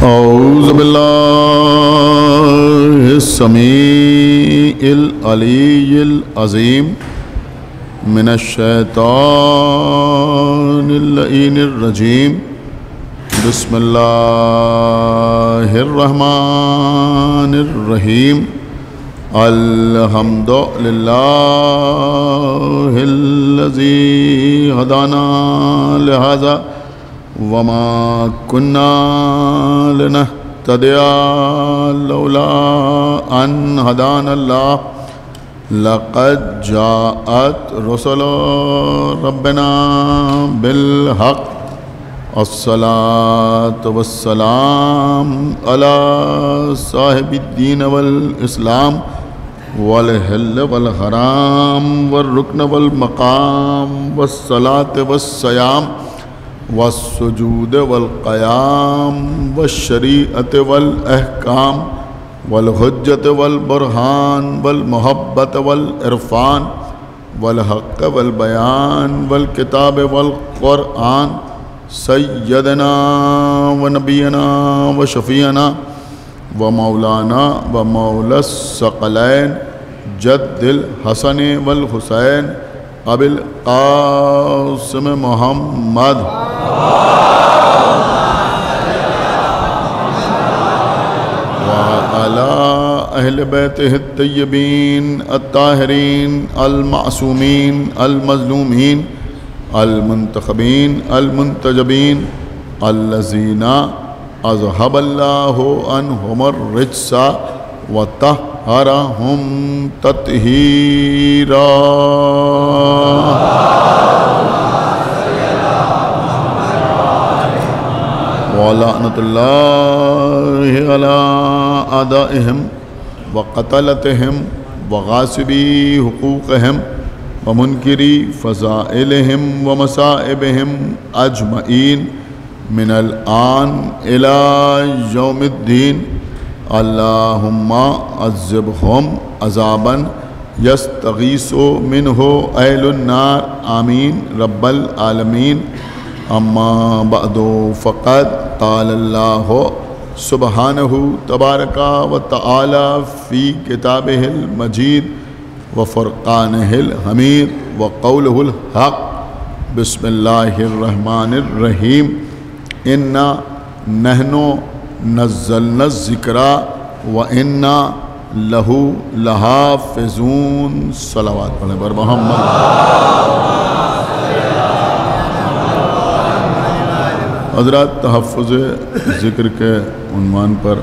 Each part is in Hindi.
औज़ु बिल्लाहि समीइल अलीय्यिल अज़ीम मिनश्शैतानिर लईनिर रजीम। बिस्मिल्लाहिर रहमानिर रहीम। अल्हम्दुलिल्लाहिल्लज़ी हदाना लिहाज़ा वमा कुन्ना लिनहतदिया लौला अन हदानल्लाह लक़द जाअत रुसुलु रब्बिना बिल हक़ अस्सलातु वस्सलाम अला साहिबिद्दीन वल इस्लाम वल हिल्ल वल हराम वल रुक्न वल मकाम वस्सलात वस्सयाम वस्सुजूद वल क़याम वश्शरीअत वल अहकाम वल हुज्जत वल बुरहान वल मोहब्बत वल इरफ़ान वल हक़्क़ वल बयान वल किताब वल क़ुरआन सय्यदना व नबीना व शफ़ीना व मौलाना व मौलस सकलैन जद्दिल हसन वल हुसैन अबिल क़ासिम मोहम्मद व अला अहले बैतिहि तय्यबीन अत्ताहिरीन अल-मासूमीन अल-मज़लूमीन अल-मुंतखबीन अल-मुंतजबीन अल्लज़ीना अज़हबल्लाहु अन्हुमुर रिज्सा व तहहरहुम तत्हीरा। व लअनतुल्लाहि अला अदाइहिम व क़तलतिहिम व गासिबी हुकूक़िहिम व मुनकिरी फ़ज़ाइलिहिम व मसाइबिहिम अजमईन मिनल आन इला यौमिद्दीन। अल्लाहुम्मा अज़्ज़िबहुम अज़ाबन यस्तगीसु मिन्हु अहलुन्नार आमीन रब्बल आलमीन। अम्मा बअदु फ़क़द क़ालल्लाहु सुब्हानहु तबारका व तआला फ़ी किताबिहिल मजीद व फ़ुरक़ानिहिल हमीद व क़ौलुहुल हक़। बिस्मिल्लाहिर रहमानिर रहीम। इन्ना नहनु नज़्ज़लना ज़िक्रा व इन्ना लहू लहाफ़िज़ून। सलावत पढ़ें बर मोहम्मद। हज़रात, तहफ़्फ़ुज़ ज़िक्र के उन्वान पर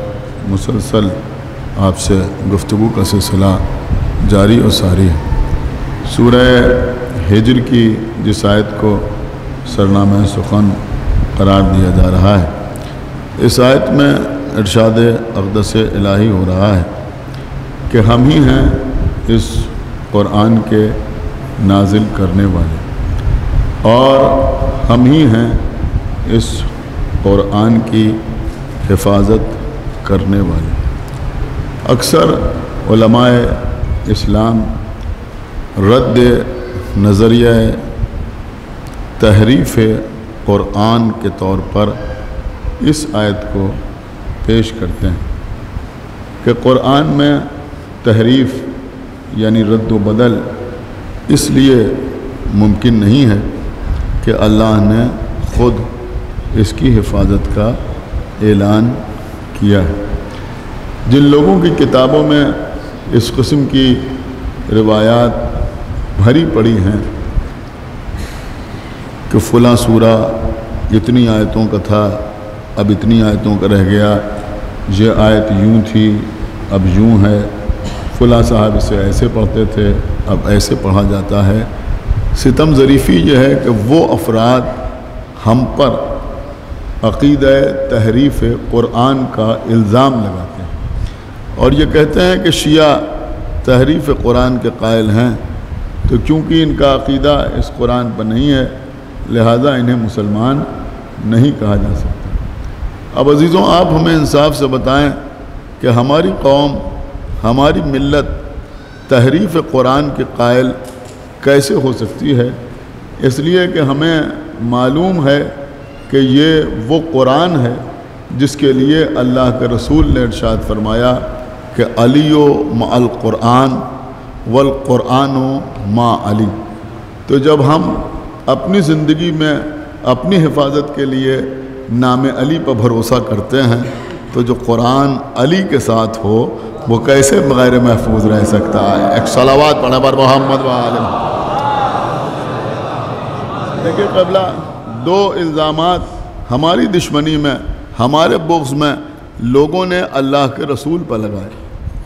मुसलसल आपसे गुफ्तगू का सिलसिला जारी और सारी है। सूरह हिज्र की जिस आयत को सरनामा सुख़न करार दिया जा रहा है, इस आयत में इरशाद अक़दस इलाही हो रहा है कि हम ही हैं इस क़ुरआन के नाजिल करने वाले और हम ही हैं इस क़ुरआन की हिफाजत करने वाले। अक्सर उलमाए इस्लाम रद्द नज़रिया तहरीफ़ क़ुरआन के तौर पर इस आयत को पेश करते हैं कि क़ुरआन में तहरीफ़ यानी रद्द व बदल इसलिए मुमकिन नहीं है कि अल्लाह ने ख़ुद इसकी हिफाजत का ऐलान किया है। जिन लोगों की किताबों में इस किस्म की रिवायात भरी पड़ी हैं कि फ़लाँ सूरा इतनी आयतों का था, अब इतनी आयतों का रह गया, ये आयत यूँ थी अब यूँ है, फ़लाँ साहब इसे ऐसे पढ़ते थे अब ऐसे पढ़ा जाता है। सितम ज़रीफ़ी ये है कि वो अफराद हम पर अक़ीदा तहरीफ़ क़ुरआन का इल्ज़ाम लगाते हैं और ये कहते हैं कि शिया तहरीफ़ क़ुरआन के कायल हैं, तो क्योंकि इनका अक़ीदा इस क़ुरआन पर नहीं है लिहाजा इन्हें मुसलमान नहीं कहा जा सकता। अब अज़ीज़ों, आप हमें इंसाफ से बताएं कि हमारी कौम, हमारी मिल्लत तहरीफ़ क़ुरआन के कायल कैसे हो सकती है? इसलिए कि हमें मालूम है कि ये वो कुरान है जिसके लिए अल्लाह के रसूल ने इरशाद फरमाया कि अलियो मअल क़ुरआन वल क़ुरआनो मा अली। तो जब हम अपनी ज़िंदगी में अपनी हिफाजत के लिए नाम अली पर भरोसा करते हैं तो जो क़ुरान अली के साथ हो वो कैसे बग़ैर महफूज रह सकता है। एक सलावात पढ़ा पर मोहम्मद व आले। देखिए क़बला, दो इल्ज़ामात हमारी दुश्मनी में, हमारे बुग़्ज़ में लोगों ने अल्लाह के रसूल पर लगाए।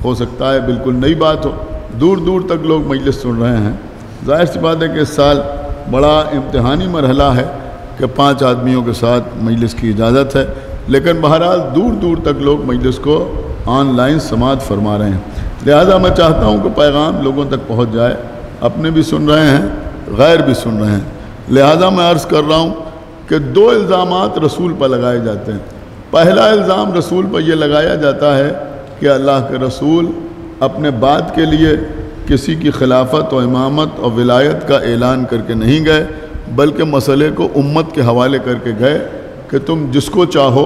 हो सकता है बिल्कुल नई बात हो, दूर दूर तक लोग मजलिस सुन रहे हैं। ज़ाहिर सी बात है कि इस साल बड़ा इम्तिहानी मरहला है कि 5 आदमियों के साथ मजलिस की इजाज़त है, लेकिन बहरहाल दूर दूर तक लोग मजलिस को ऑनलाइन समाअत फरमा रहे हैं। लिहाजा मैं चाहता हूँ कि पैगाम लोगों तक पहुँच जाए। अपने भी सुन रहे हैं, गैर भी सुन रहे हैं। लिहाजा मैं अर्ज़ कर रहा हूँ कि 2 इल्ज़ामात रसूल पर लगाए जाते हैं। पहला इल्ज़ाम रसूल पर यह लगाया जाता है कि अल्लाह के रसूल अपने बाद के लिए किसी की खिलाफत और इमामत और विलायत का ऐलान करके नहीं गए, बल्कि मसले को उम्मत के हवाले करके गए कि तुम जिसको चाहो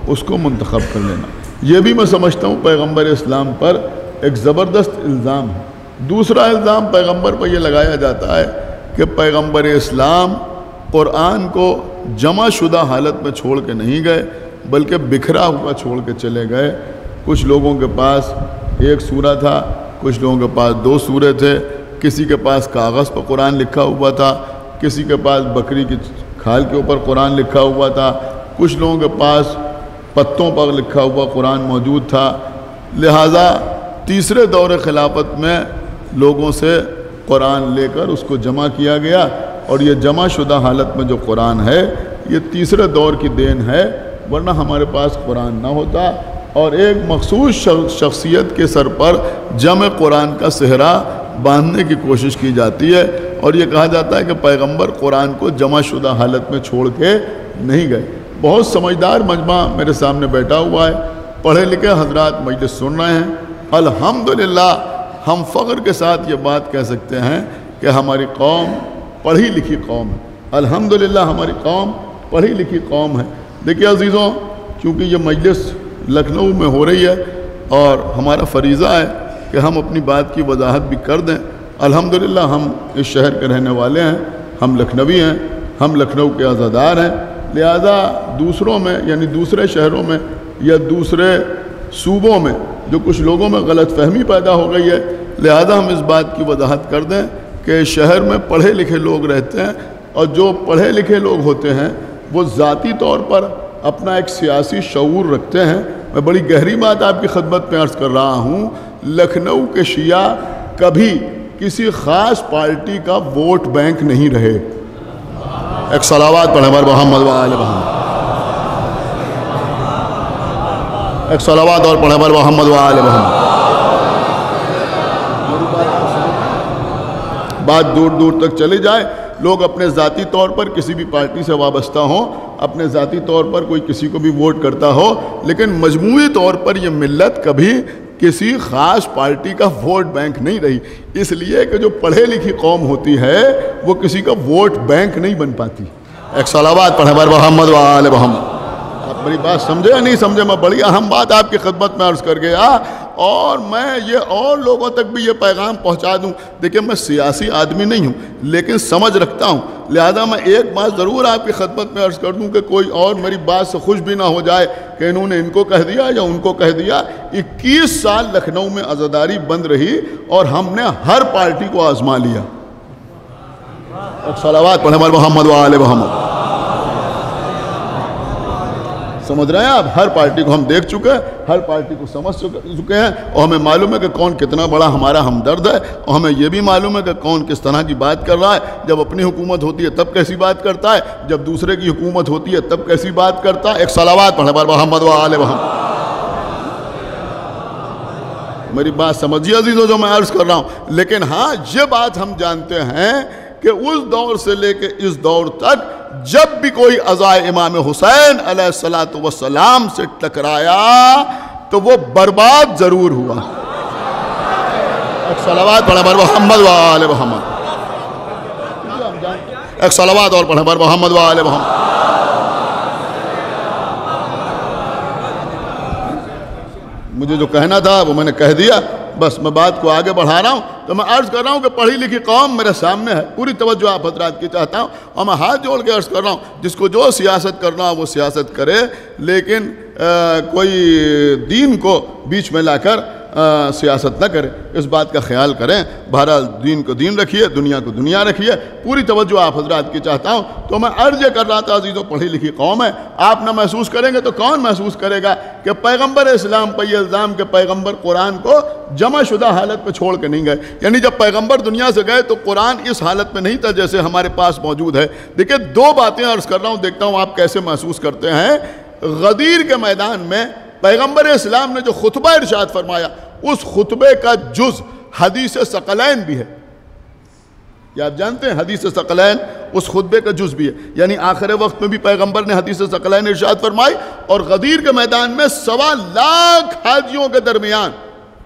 उसको मुंतखब कर लेना। ये भी मैं समझता हूँ पैगम्बर इस्लाम पर एक ज़बरदस्त इल्ज़ाम है। दूसरा इल्ज़ाम पैगम्बर पर यह लगाया जाता है कि पैगम्बर इस्लाम क़ुरआन को जमा शुदा हालत में छोड़ के नहीं गए, बल्कि बिखरा हुआ छोड़ के चले गए। कुछ लोगों के पास 1 सूरा था, कुछ लोगों के पास 2 सूरे थे, किसी के पास कागज़ पर कुरान लिखा हुआ था, किसी के पास बकरी की खाल के ऊपर कुरान लिखा हुआ था, कुछ लोगों के पास पत्तों पर लिखा हुआ कुरान मौजूद था। लिहाजा तीसरे दौर खिलाफत में लोगों से कुरान लेकर उसको जमा किया गया, और ये जमा शुदा हालत में जो कुरान है ये तीसरे दौर की देन है, वरना हमारे पास कुरान ना होता। और एक मखसूस शख्सियत के सर पर जमे कुरान का सेहरा बांधने की कोशिश की जाती है, और ये कहा जाता है कि पैगंबर कुरान को जमा शुदा हालत में छोड़ के नहीं गए। बहुत समझदार मजमा मेरे सामने बैठा हुआ है, पढ़े लिखे हजरात मजलिस सुन रहे हैं। अल्हम्दुलिल्लाह हम फ़ख्र के साथ ये बात कह सकते हैं कि हमारी कौम पढ़ी लिखी कौम है। अल्हम्दुलिल्लाह हमारी कौम पढ़ी लिखी कौम है। देखिए अजीज़ों, क्योंकि ये मजलिस लखनऊ में हो रही है और हमारा फ़रीज़ा है कि हम अपनी बात की वजाहत भी कर दें। अल्हम्दुलिल्लाह हम इस शहर के रहने वाले हैं, हम लखनवी हैं, हम लखनऊ के आज़ादार हैं। लिहाजा दूसरों में यानी दूसरे शहरों में या दूसरे सूबों में जो कुछ लोगों में गलत फहमी पैदा हो गई है, लिहाजा हम इस बात की वजाहत कर दें कि शहर में पढ़े लिखे लोग रहते हैं, और जो पढ़े लिखे लोग होते हैं वो ज़ाती तौर पर अपना एक सियासी शऊर रखते हैं। मैं बड़ी गहरी बात आपकी खिदमत में अर्ज़ कर रहा हूँ, लखनऊ के शिया कभी किसी ख़ास पार्टी का वोट बैंक नहीं रहे। एक सलावात पढ़े पर मोहम्मद व आले मोहम्मद। एक सलावात और पढ़े पर मोहम्मद व आले मोहम्मद। बात दूर दूर तक चली जाए, लोग अपने ज़ाती तौर पर किसी भी पार्टी से वाबस्ता हों, अपने ज़ाती तौर पर कोई किसी को भी वोट करता हो, लेकिन मजमूई तौर पर यह मिल्लत कभी किसी ख़ास पार्टी का वोट बैंक नहीं रही। इसलिए कि जो पढ़े लिखी कौम होती है वो किसी का वोट बैंक नहीं बन पाती। एक सलावात पढ़े पर मोहम्मद व आले मोहम्मद। आप मेरी बात समझे या नहीं समझे? मैं बड़ी अहम बात आपकी खिदमत में अर्ज़ कर गया, और मैं ये और लोगों तक भी ये पैगाम पहुंचा दूं। देखिए मैं सियासी आदमी नहीं हूं, लेकिन समझ रखता हूं। लिहाजा मैं एक बात ज़रूर आपकी खिदमत में अर्ज़ कर दूं कि कोई और मेरी बात से खुश भी ना हो जाए कि इन्होंने इनको कह दिया या उनको कह दिया। 21 साल लखनऊ में आज़ादारी बंद रही और हमने हर पार्टी को आजमा लिया। सलावात पढ़े मोहम्मद व आले मोहम्मद। समझ रहे हैं आप? हर पार्टी को हम देख चुके हैं, हर पार्टी को समझ चुके हैं, और हमें मालूम है कि कौन कितना बड़ा हमारा हमदर्द है, और हमें यह भी मालूम है कि कौन किस तरह की बात कर रहा है। जब अपनी हुकूमत होती है तब कैसी बात करता है, जब दूसरे की हुकूमत होती है तब कैसी बात करता है। एक सलावात पढ़े पर मोहम्मद व आले मोहम्मद। मेरी बात समझिए अजीज़ों जो मैं अर्ज़ कर रहा हूँ। लेकिन हाँ, ये बात हम जानते हैं कि उस दौर से लेके इस दौर तक जब भी कोई अज़ाए इमाम हुसैन अलैहिस्सलातु वस्सलाम से टकराया तो वो बर्बाद ज़रूर हुआ। एक सलावात पढ़े पर मोहम्मद व आले मोहम्मद। एक सलावात और पढ़े पर मोहम्मद व आले मोहम्मद। मुझे जो कहना था वो मैंने कह दिया, बस मैं बात को आगे बढ़ा रहा हूँ। तो मैं अर्ज़ कर रहा हूँ कि पढ़ी लिखी कौम मेरे सामने है, पूरी तवज्जो आप हज़रात की चाहता हूँ, और मैं हाथ जोड़ के अर्ज़ कर रहा हूँ, जिसको जो सियासत करना हो वो सियासत करे, लेकिन कोई दीन को बीच में लाकर सियासत न करे, इस बात का ख्याल करें। बहरहाल दीन को दीन रखिए, दुनिया को दुनिया रखिए, पूरी तवज्जो आप हज़रात की चाहता हूँ। तो मैं अर्ज़ कर रहा था, अजीज़ों पढ़ी लिखी कौम है, आप ना महसूस करेंगे तो कौन महसूस करेगा कि पैगम्बर इस्लाम पर यह इल्ज़ाम के पैगम्बर कुरान को जमाशुदा हालत में छोड़ के नहीं गए। यानी जब पैगम्बर दुनिया से गए तो कुरान इस हालत में नहीं था जैसे हमारे पास मौजूद है। देखिए, दो बातें अर्ज़ कर रहा हूँ, देखता हूँ आप कैसे महसूस करते हैं। गदीर के मैदान में पैगम्बर इस्लाम ने जो खुतबा इरशाद फरमाया, उस खुतबे का जुज़ हदीस सकलैन भी है। क्या आप जानते हैं? हदीस सकलैन उस खुतबे का जुज़ भी है। यानी आखिर वक्त में भी पैगम्बर ने हदीस सकलैन इरशाद फरमाई, और गदीर के मैदान में 1.25 लाख हाजियों के दरमियान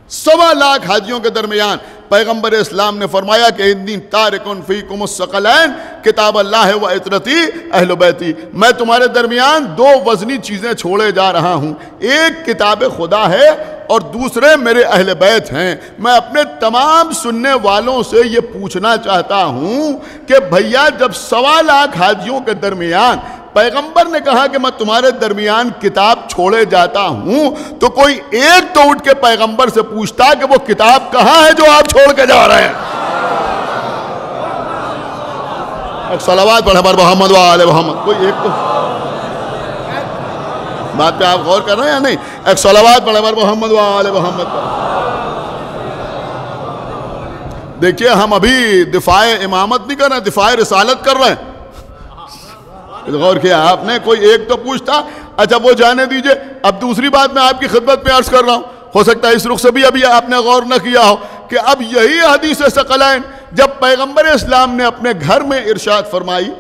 1.25 लाख हाजियों के दरमियान पैगम्बर इस्लाम ने फरमाया कि इन्नी तारिकुन फीकुम सकलैन किताब अल्लाह व इतरती अहल बैती, मैं तुम्हारे दरमियान 2 वज़नी चीज़ें छोड़े जा रहा हूँ, एक किताब खुदा है और दूसरे मेरे अहल बैत हैं। मैं अपने तमाम सुनने वालों से ये पूछना चाहता हूँ कि भैया, जब 1.25 लाख हाजियों के दरमियान पैगंबर ने कहा कि मैं तुम्हारे दरमियान किताब छोड़े जाता हूं, तो कोई एक तो उठ के पैगंबर से पूछता कि वो किताब कहां है जो आप छोड़ के जा रहे हैं। एक सलावत पढ़े पर मोहम्मद व आले मोहम्मद। कोई एक तो बात पे आप गौर कर रहे हैं या नहीं? एक सलावत पढ़े पर मोहम्मद व आले मोहम्मद। देखिए, हम अभी दिफाए इमामत नहीं कर रहे, दिफाए रिसालत कर रहे हैं। गौर किया आपने? कोई एक तो पूछता। अच्छा, वो जाने दीजिए। अब दूसरी बात मैं आपकी खिदमत में अर्ज कर रहा हूं, हो सकता है इस रुख से भी अभी आपने गौर न किया हो कि अब यही हदीस सकलैन जब पैगंबर इस्लाम ने अपने घर में इरशाद फरमाई,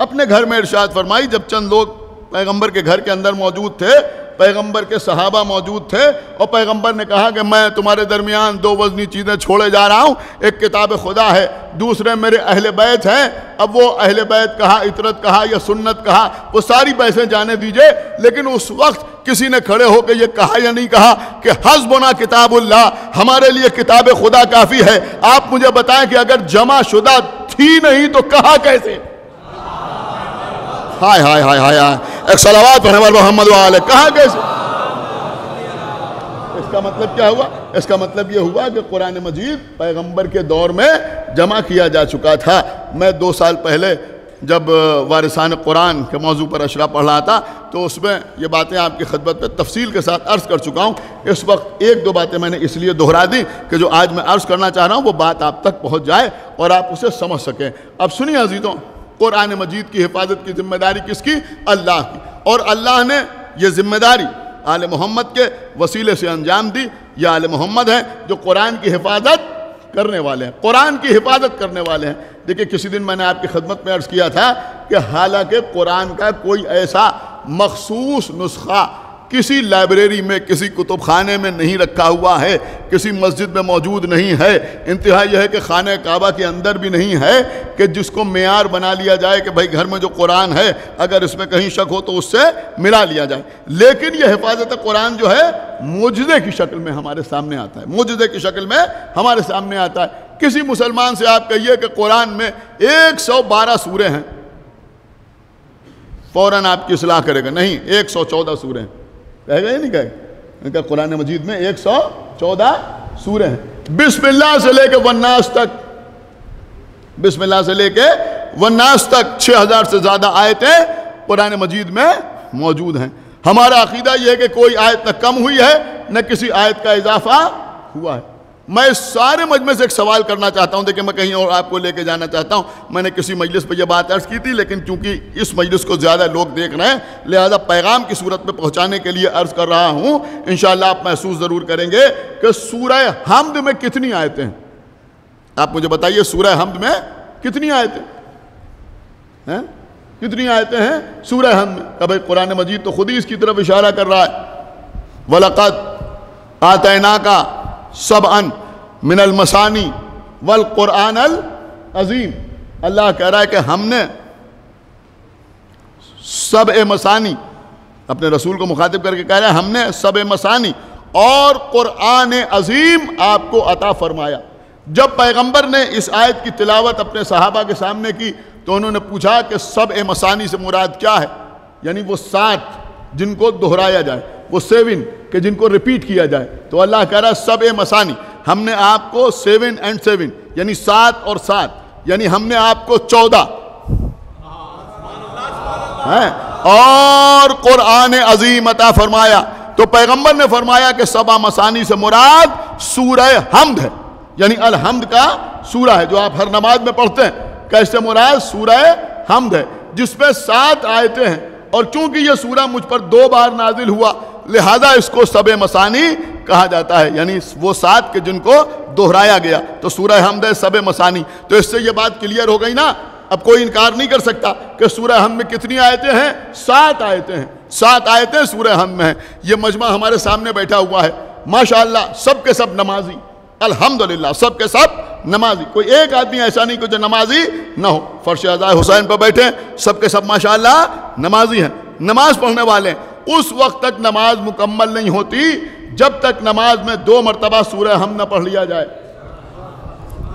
अपने घर में इरशाद फरमाई, जब चंद लोग पैगंबर के घर के अंदर मौजूद थे, पैगंबर के सहाबा मौजूद थे, और पैगंबर ने कहा कि मैं तुम्हारे दरमियान 2 वज़नी चीज़ें छोड़े जा रहा हूँ, एक किताब खुदा है, दूसरे मेरे अहले बैत हैं। अब वो अहले बैत कहा, इतरत कहा या सुन्नत कहा, वो सारी बातें जाने दीजिए, लेकिन उस वक्त किसी ने खड़े होकर ये कहा या नहीं कहा कि हस्बुना किताबुल्लाह, हमारे लिए किताब खुदा काफ़ी है। आप मुझे बताएं कि अगर जमा शुदा थी नहीं तो कहा कैसे? हाय हाय हाय हाय हाय, एक सलावत पढ़े पर मोहम्मद वाले, कहा कैसे? इसका मतलब क्या हुआ? इसका मतलब यह हुआ कि कुरान मजीद पैगंबर के दौर में जमा किया जा चुका था। मैं 2 साल पहले जब वारिसान कुरान के मौजू पर अशरा पढ़ रहा था, तो उसमें ये बातें आपकी खिदमत में तफसील के साथ अर्ज़ कर चुका हूँ। इस वक्त 1-2 बातें मैंने इसलिए दोहरा दी कि जो आज मैं अर्ज़ करना चाह रहा हूँ वो बात आप तक पहुँच जाए और आप उसे समझ सकें। अब सुनिए अजीज़ों, कुरान मजीद की हिफाजत की जिम्मेदारी किसकी? अल्लाह की। और अल्लाह ने यह जिम्मेदारी आले मोहम्मद के वसीले से अंजाम दी। ये आले मोहम्मद हैं जो कुरान की हिफाजत करने वाले हैं, कुरान की हिफाजत करने वाले हैं। देखिए, किसी दिन मैंने आपकी खिदमत में अर्ज़ किया था कि हालांकि कुरान का कोई ऐसा मखसूस नुस्खा किसी लाइब्रेरी में, किसी कुतुबखाने में नहीं रखा हुआ है, किसी मस्जिद में मौजूद नहीं है, इंतहा यह है कि खाने काबा के अंदर भी नहीं है, कि जिसको मेयार बना लिया जाए कि भाई घर में जो कुरान है अगर इसमें कहीं शक हो तो उससे मिला लिया जाए। लेकिन यह हिफाजत कुरान जो है मुजज़े की शक्ल में हमारे सामने आता है, मुजज़े की शक्ल में हमारे सामने आता है। किसी मुसलमान से आप कहिए कि कुरान में 112 सूरे हैं, फ़ौरन आपकी इस्लाह करेगा, नहीं 114 सूरे हैं। कहेगा या नहीं कहेगा? इनका कुरान मजीद में 114 सूरे हैं। बिस्मिल्लाह से लेके वन्नास तक, बिस्मिल्लाह से लेके वन्नास तक 6000 से ज़्यादा आयतें कुरान मजीद में मौजूद हैं। हमारा अकीदा यह है कि कोई आयत न कम हुई है न किसी आयत का इजाफा हुआ है। मैं इस सारे मजमे से एक सवाल करना चाहता हूं। देखिए, मैं कहीं और आपको लेके जाना चाहता हूं। मैंने किसी मजलिस पर यह बात अर्ज की थी, लेकिन चूंकि इस मजलिस को ज़्यादा लोग देख रहे हैं, लिहाजा पैगाम की सूरत में पहुंचाने के लिए अर्ज कर रहा हूं। इंशाअल्लाह आप महसूस ज़रूर करेंगे कि सूरह हम्द में कितनी आयतें हैं। आप मुझे बताइए, सूरह हम्द में कितनी आयतें हैं? कितनी आयतें हैं सूरह हम्द में? अब कुरान मजीद तो खुद ही इसकी तरफ इशारा कर रहा है। वलक़द आतैनाका सबअन मिनल मसानी वल कुरानल अज़ीम। अल्लाह कह रहा है कि हमने सब मसानी, अपने रसूल को मुखातिब करके कह रहा है, हमने सब मसानी और कुरान अजीम आपको अता फरमाया। जब पैगंबर ने इस आयत की तिलावत अपने सहाबा के सामने की तो उन्होंने पूछा कि सब ए मसानी से मुराद क्या है, यानी वो 7 जिनको दोहराया जाए, वो 7 के जिनको रिपीट किया जाए। तो अल्लाह कह रहा है सब ए मसानी, हमने आपको 7 and 7 यानी 7 और 7 यानी हमने आपको 14 है और कुरान अजीम अता फरमाया। तो पैगंबर ने फरमाया कि सबा मसानी से मुराद सूरह हमद है, यानी अल हमद का सूरा है जो आप हर नमाज में पढ़ते हैं। कैसे मुराद? सूरह हमद है जिसमें 7 आयतें हैं, और चूंकि यह सूरा मुझ पर 2 बार नाजिल हुआ लिहाजा इसको सबे मसानी कहा जाता है, यानी वो 7 के जिनको दोहराया गया। तो सूरह हमद है सबे मसानी। तो इससे ये बात क्लियर हो गई ना, अब कोई इनकार नहीं कर सकता कि सूरह हमद में कितनी आयतें हैं? 7 आयतें हैं। 7 आयतें सूरह हमद में हैं। ये मजमा हमारे सामने बैठा हुआ है माशाअल्लाह, सब के सब नमाजी, अल्हम्दुलिल्लाह सब के सब नमाजी। कोई एक आदमी ऐसा नहीं कि जो नमाजी ना हो। फर्श अज़ाए हुसैन पर बैठे सब के सब माशाअल्लाह नमाजी हैं, नमाज पढ़ने वाले। उस वक्त तक नमाज मुकम्मल नहीं होती जब तक नमाज में 2 मरतबा सूरह हमद न पढ़ लिया जाए,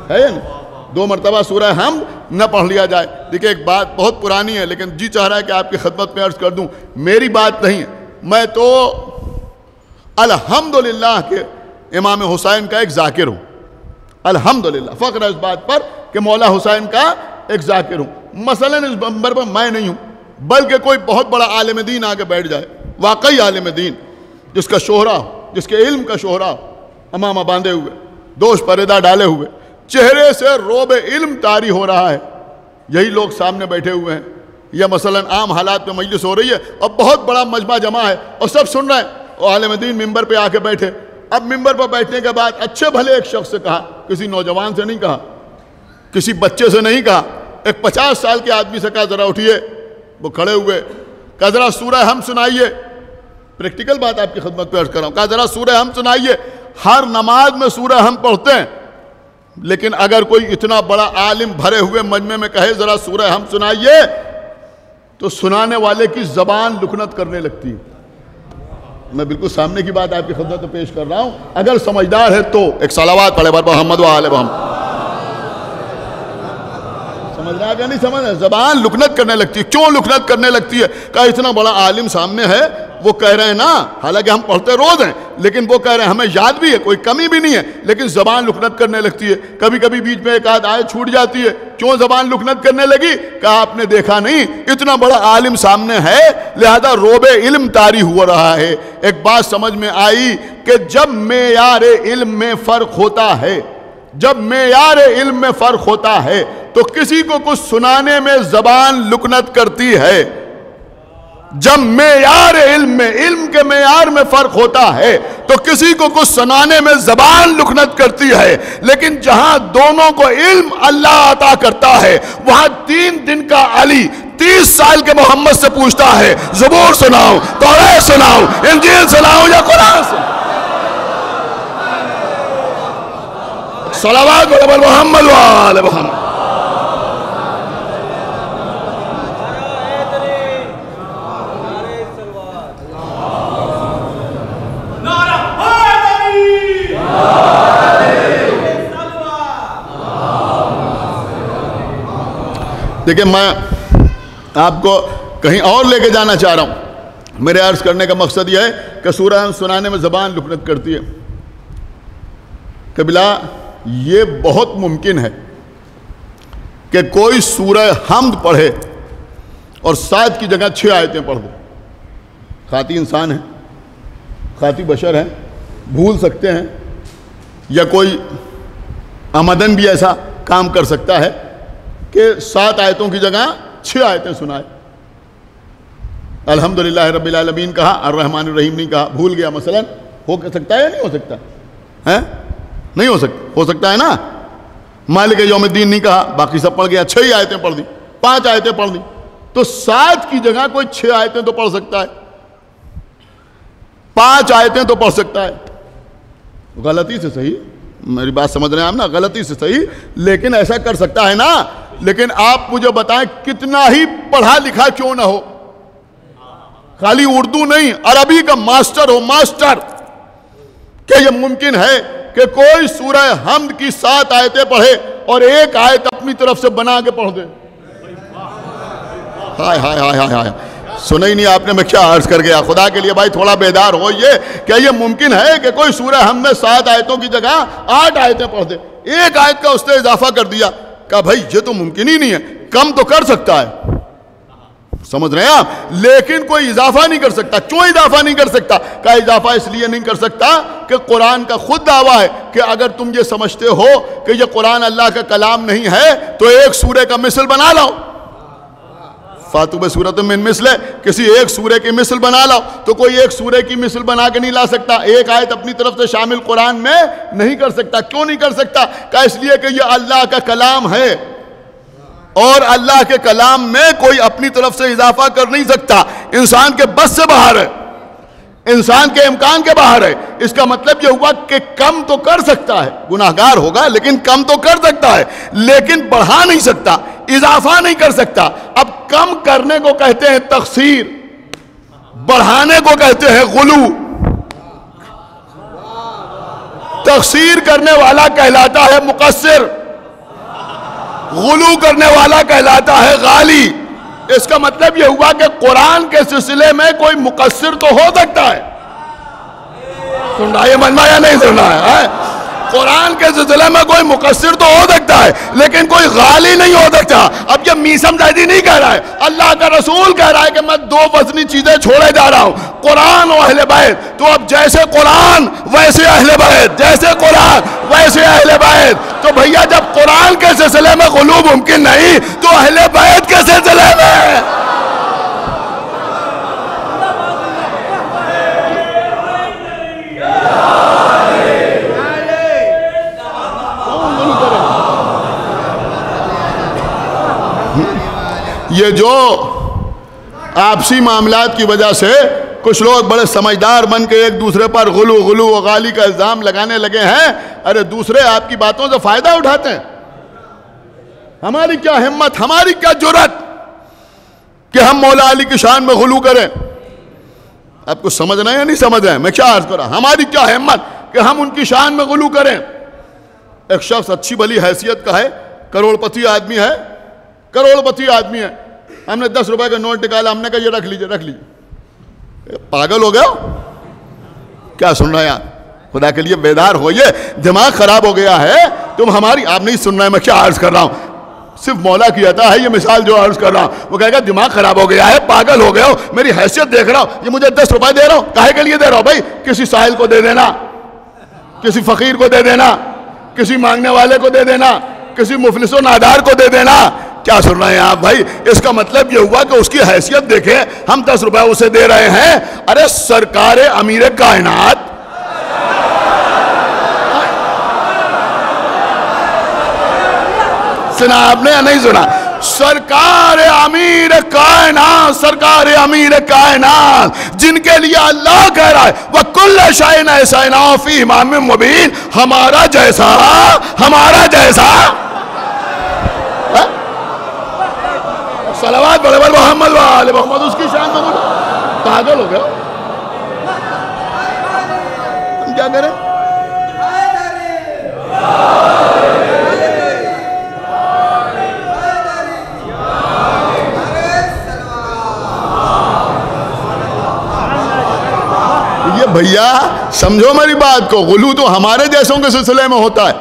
है या नहीं? 2 मरतबा सूरह हमद न पढ़ लिया जाए। देखिए एक बात बहुत पुरानी है लेकिन जी चाह रहा है कि आपकी खिदमत में अर्ज कर दूं, मेरी बात नहीं है, मैं तो अल्हम्दुलिल्लाह के इमाम हुसैन का एक जाकिर हूँ। अल्हम्दुलिल्लाह, फ़ख्र है इस बात पर कि मौला हुसैन का एक जाकिर हूँ। मसलन इस मंबर पर मैं नहीं हूँ बल्कि कोई बहुत बड़ा आलिम दीन आके बैठ जाए, वाकई आलिम दीन जिसका शोहरा हो, जिसके इल्म का शोहरा हो, अमामा बांधे हुए, दोष पर्दा डाले हुए, चेहरे से रोब इल्म तारी हो रहा है, यही लोग सामने बैठे हुए हैं। या मसलन आम हालात में मजलिस हो रही है और बहुत बड़ा मजमा जमा है और सब सुन रहे हैं और आलिम दीन मिंबर पे आके बैठे। अब मिंबर पर बैठने के बाद अच्छे भले एक शख्स से कहा, किसी नौजवान से नहीं कहा, किसी बच्चे से नहीं कहा, एक 50 साल के आदमी से कहा जरा उठिए, वो खड़े हुए, कहा जरा सूरह हम सुनाइए। प्रैक्टिकल बात आपकी खिदमत पे अर्ज कर रहा हूँ, कहा जरा सूरह हम सुनाइए। हर नमाज में सूरह हम पढ़ते हैं लेकिन अगर कोई इतना बड़ा आलिम भरे हुए मजमे में कहे जरा सूरह हम सुनाइए तो सुनाने वाले की जबान लुकनत करने लगती है। मैं बिल्कुल सामने की बात आपकी खिदमत में पेश कर रहा हूं, अगर समझदार है तो एक सलावात पढ़े मोहम्मद व आले मोहम्मद। समझ रहा है या नहीं समझ रहा? जबान लुकनत करने लगती है। क्यों लुकनत करने लगती है? कहा इतना बड़ा आलिम सामने है, वो कह रहे हैं ना, हालांकि हम पढ़ते रोज हैं लेकिन वो कह रहे हैं, हमें याद भी है, कोई कमी भी नहीं है, लेकिन जबान लुकनत करने लगती है। कभी कभी बीच में एक आध आयत छूट जाती है, क्यों जबान लुकनत करने लगी? कहा आपने देखा नहीं, इतना बड़ा आलिम सामने है लिहाजा रोबे इल्म तारी हो रहा है। एक बात समझ में आई कि जब मेयारे इल्म में फर्क होता है, जब मेयारे इल्म में फर्क होता है तो किसी को कुछ सुनाने में जबान लुकनत करती है। जब मेयार इल्म में, इल्म के मेयार में फर्क होता है तो किसी को कुछ सुनाने में जबान लुकनत करती है। लेकिन जहां दोनों को इल्म अल्लाह अता करता है वहां 3 दिन का अली 30 साल के मोहम्मद से पूछता है ज़बूर सुनाओ, तौरात सुनाओ, इंजील सुनाओ या कुरान सुनाओ। सलावत मोहम्मद व आले मोहम्मद। देखिए मैं आपको कहीं और लेके जाना चाह रहा हूं। मेरे अर्ज करने का मकसद यह है कि सूरह हम सुनाने में ज़बान लुकनत करती है। कबिला ये बहुत मुमकिन है कि कोई सूरह हमद पढ़े और 7 की जगह 6 आयतें पढ़ दे। खाती इंसान है, खाती बशर है, भूल सकते हैं या कोई आमदन भी ऐसा काम कर सकता है कि 7 आयतों की जगह 6 आयतें सुनाए। अल्हम्दुलिल्लाह रब्बिल आलमीन कहा, अर्रहमान अर्रहीम नहीं कहा, भूल गया मसलन, हो सकता है या नहीं हो सकता है? नहीं हो सकता, हो सकता है ना। मालिक यौमिद्दीन नहीं कहा, बाकी सब पढ़ गया, 6 आयतें पढ़ दी, 5 आयतें पढ़ दी, तो 7 की जगह कोई 6 आयतें तो पढ़ सकता है, 5 आयतें तो पढ़ सकता है। गलती से सही, मेरी बात समझ रहे हैं आप ना, गलती से सही, लेकिन ऐसा कर सकता है ना। लेकिन आप मुझे बताएं कितना ही पढ़ा लिखा क्यों ना हो, खाली उर्दू नहीं अरबी का मास्टर हो, मास्टर क्या यह मुमकिन है कि कोई सूरह हमद की 7 आयतें पढ़े और एक आयत अपनी तरफ से बना के पढ़ दे? हाय हाय हाय हाय हाय, सुना ही नहीं आपने, मैं क्या अर्ज कर गया। खुदा के लिए भाई थोड़ा बेदार हो। ये क्या ये मुमकिन है कि कोई सूरह हमद में 7 आयतों की जगह 8 आयतें पढ़ दे? एक आयत का उसने इजाफा कर दिया। कहा भाई ये तो मुमकिन ही नहीं है, कम तो कर सकता है, समझ रहे हैं आप, लेकिन कोई इजाफा नहीं कर सकता। क्यों इजाफा नहीं कर सकता? का इजाफा इसलिए नहीं कर सकता कि कुरान का खुद दावा है कि अगर तुम ये समझते हो कि ये कुरान अल्लाह का कलाम नहीं है तो एक सूरे का मिसल बना लो। फातुबे सूरत में मिसल, किसी एक सूरे की मिसल बना लो। तो कोई एक सूरे की मिसल बना के नहीं ला सकता, एक आयत अपनी तरफ से शामिल कुरान में नहीं कर सकता। क्यों नहीं कर सकता? का इसलिए कि ये अल्लाह का कलाम है और अल्लाह के कलाम में कोई अपनी तरफ से इजाफा कर नहीं सकता। इंसान के बस से बाहर है, इंसान के इम्कान के बाहर है। इसका मतलब यह हुआ कि कम तो कर सकता है, गुनाहगार होगा लेकिन कम तो कर सकता है, लेकिन बढ़ा नहीं सकता, इजाफा नहीं कर सकता। अब कम करने को कहते हैं तकसीर, बढ़ाने को कहते हैं गुलू। तकसीर करने वाला कहलाता है मुकस्सिर, गुलू करने वाला कहलाता है गाली। इसका मतलब यह हुआ कि कुरान के सिलसिले में कोई मुकस्सिर तो हो सकता है। सुन रहा है मन में या नहीं सुन रहा है? कुरान के सिलसिले में कोई मुकस्सिर तो हो सकता है लेकिन कोई गाली नहीं हो सकता। अब ये मीसम जायदी नहीं कह रहा है, अल्लाह का रसूल कह रहा है कि मैं 2 वजनी चीजें छोड़े जा रहा हूं, कुरान और अहले बैत। तो अब जैसे कुरान वैसे अहले बैत, जैसे कुरान वैसे अहले बैत। तो भैया जब कुरान के सिलसिले में गुलू मुमकिन नहीं तो अहले बैत के सिलसिले में ये जो आपसी मामलात की वजह से कुछ लोग बड़े समझदार बन के एक दूसरे पर गुलू गुलू और गाली का इल्जाम लगाने लगे हैं। अरे दूसरे आपकी बातों से फायदा उठाते हैं। हमारी क्या हिम्मत, हमारी क्या जुर्रत कि हम मौला अली की शान में गुलू करें। आपको समझ रहे हैं या नहीं समझ रहे हैं? मैं क्या अर्ज कर रहा, हमारी क्या हिम्मत कि हम उनकी शान में गुलू करें। एक शख्स अच्छी भली हैसियत का है, करोड़पति आदमी है, करोड़पति आदमी है। हमने 10 रुपए का नोट निकाला, हमने कहा ये रख लीजिए, रख लीजिए। पागल हो गया क्या? सुन रहे हैं आप? खुदा के लिए बेदार होइए, दिमाग खराब हो गया है। तुम हमारी, आप नहीं सुन रहे, मैं क्या अर्ज कर रहा हूं, सिर्फ मौला की अता है ये मिसाल जो अर्ज कर रहा हूं। वो कहेगा दिमाग खराब हो गया है, पागल हो गया हो, मेरी हैसियत देख रहा हूं, ये मुझे 10 रुपए दे रहा हूं, काहे के लिए दे रहा हूं भाई? किसी साहिल को दे देना, किसी फकीर को दे देना, किसी मांगने वाले को दे देना, किसी मुफलिसो नादार को दे देना। क्या सुन रहे हैं आप भाई? इसका मतलब यह हुआ कि उसकी हैसियत देखें, हम 10 रुपए उसे दे रहे हैं। अरे सरकार अमीर कायनात, सुना आपने या नहीं सुना? सरकार अमीर कायनात, सरकार अमीर कायनात, जिनके लिए अल्लाह कह रहा है वह कुल्ल शैइन ऐसा फी इमाम मुबीन, हमारा जैसा, हमारा जैसा। सलावत बड़े बड़े मोहम्मद वाले मोहम्मद, उसकी शान तो पागल हो गया। हम क्या करें? ये भैया समझो मेरी बात को, गुलू तो हमारे जैसों के सिलसिले में होता है।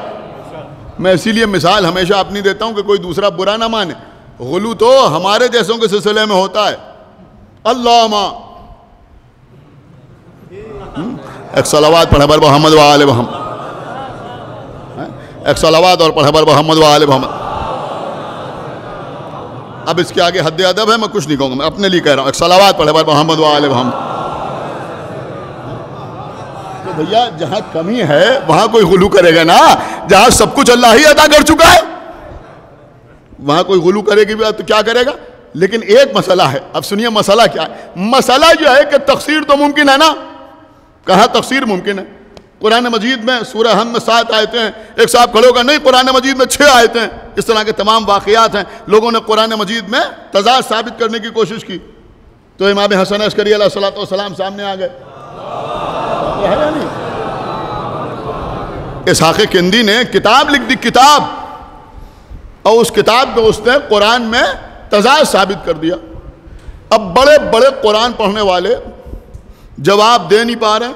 मैं इसीलिए मिसाल हमेशा अपनी देता हूं कि कोई दूसरा बुरा ना माने। गुलू तो हमारे जैसों के सिलसिले में होता है। अल्लामा एक सलावात पढ़े बर मोहम्मद वाले मोहम्मद, एक सलावात और पढ़े बर मोहम्मद वाले मोहम्मद। अब इसके आगे हद अदब है, मैं कुछ नहीं कहूँगा, मैं अपने लिए कह रहा हूँ। एक सलावात पढ़े बर मोहम्मद वाले मोहम्मद। तो भैया जहाँ कमी है वहाँ कोई गुलू करेगा ना? जहाँ सब कुछ अल्लाह ही अदा कर चुका है वहाँ कोई गुलू करेगी भी तो क्या करेगा? लेकिन एक मसला है, अब सुनिए मसला क्या है। मसला यह है कि तफसीर तो मुमकिन है ना? कहाँ तफसीर मुमकिन है? कुरान मजीद में सूरह हमद में 7 आयतें हैं। एक साहब खड़े होगा नहीं कुरान मजीद में 6 आयतें हैं। इस तरह के तमाम वाक़यात हैं। लोगों ने कुरान मजीद में तज़ाद साबित करने की कोशिश की तो इमाम हसन अस्करी अलैहिस्सलाम सामने आ गए। है या नहीं? इसहाक़ किंदी ने किताब लिख दी, किताब, और उस किताब में उसने कुरान में तज़ाद साबित कर दिया। अब बड़े बड़े कुरान पढ़ने वाले जवाब दे नहीं पा रहे,